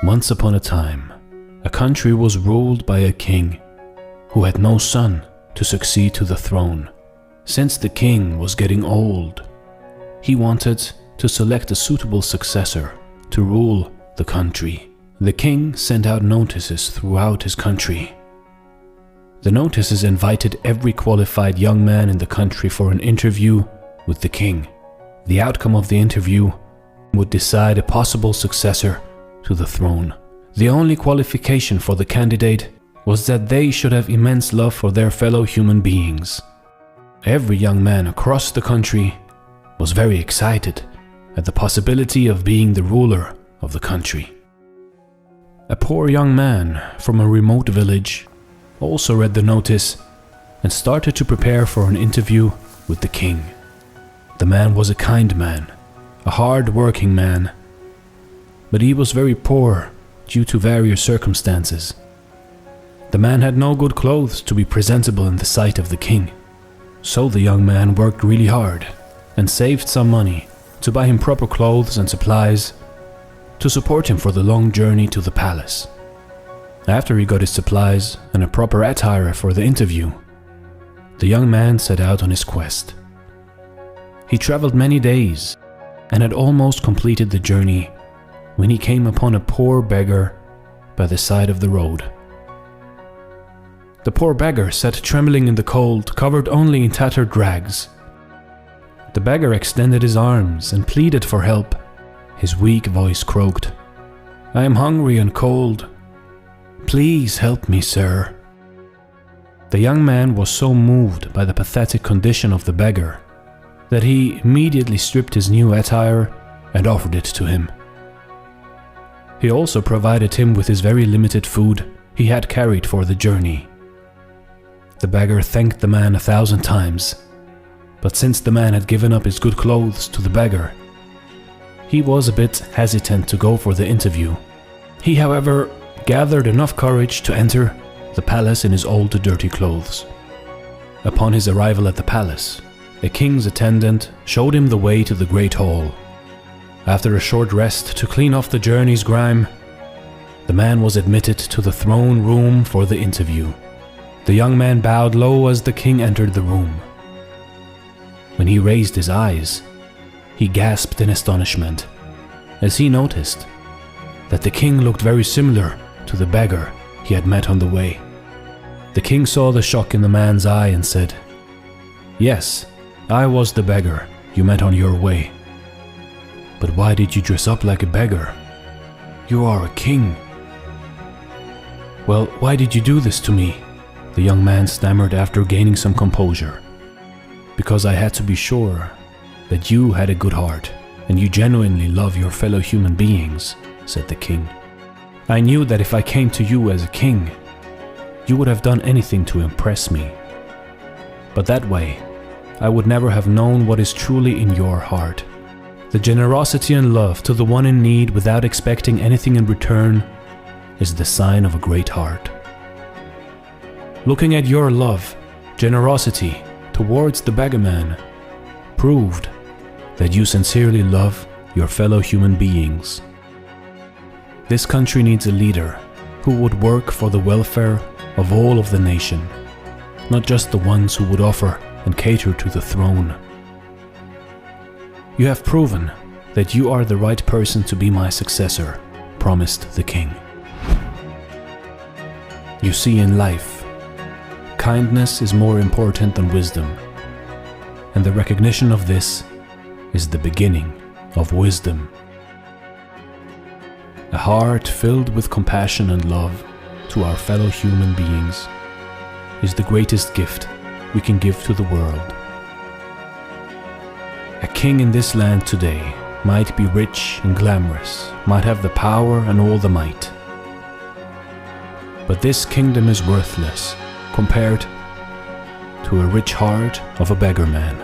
Once upon a time, a country was ruled by a king who had no son to succeed to the throne. Since the king was getting old, he wanted to select a suitable successor to rule the country. The king sent out notices throughout his country. The notices invited every qualified young man in the country for an interview with the king. The outcome of the interview would decide a possible successor to the throne. The only qualification for the candidate was that they should have immense love for their fellow human beings. Every young man across the country was very excited at the possibility of being the ruler of the country. A poor young man from a remote village also read the notice and started to prepare for an interview with the king. The man was a kind man, a hard-working man, but he was very poor due to various circumstances. The man had no good clothes to be presentable in the sight of the king, so the young man worked really hard and saved some money to buy him proper clothes and supplies to support him for the long journey to the palace. After he got his supplies and a proper attire for the interview, the young man set out on his quest. He traveled many days and had almost completed the journey when he came upon a poor beggar by the side of the road. The poor beggar sat trembling in the cold, covered only in tattered rags. The beggar extended his arms and pleaded for help. His weak voice croaked, "I am hungry and cold. Please help me, sir." The young man was so moved by the pathetic condition of the beggar that he immediately stripped his new attire and offered it to him. He also provided him with his very limited food he had carried for the journey. The beggar thanked the man 1,000 times, but since the man had given up his good clothes to the beggar, he was a bit hesitant to go for the interview. He, however, gathered enough courage to enter the palace in his old dirty clothes. Upon his arrival at the palace, a king's attendant showed him the way to the great hall. After a short rest to clean off the journey's grime, the man was admitted to the throne room for the interview. The young man bowed low as the king entered the room. When he raised his eyes, he gasped in astonishment as he noticed that the king looked very similar to the beggar he had met on the way. The king saw the shock in the man's eye and said, "Yes, I was the beggar you met on your way. But why did you dress up like a beggar? You are a king." "Well, why did you do this to me?" the young man stammered after gaining some composure. "Because I had to be sure that you had a good heart and you genuinely love your fellow human beings," said the king. "I knew that if I came to you as a king, you would have done anything to impress me. But that way, I would never have known what is truly in your heart. The generosity and love to the one in need without expecting anything in return is the sign of a great heart. Looking at your love, generosity towards the beggar man proved that you sincerely love your fellow human beings. This country needs a leader who would work for the welfare of all of the nation, not just the ones who would offer and cater to the throne. You have proven that you are the right person to be my successor," promised the king. You see, in life, kindness is more important than wisdom, and the recognition of this is the beginning of wisdom. A heart filled with compassion and love to our fellow human beings is the greatest gift we can give to the world. A king in this land today might be rich and glamorous, might have the power and all the might. But this kingdom is worthless compared to a rich heart of a beggar man.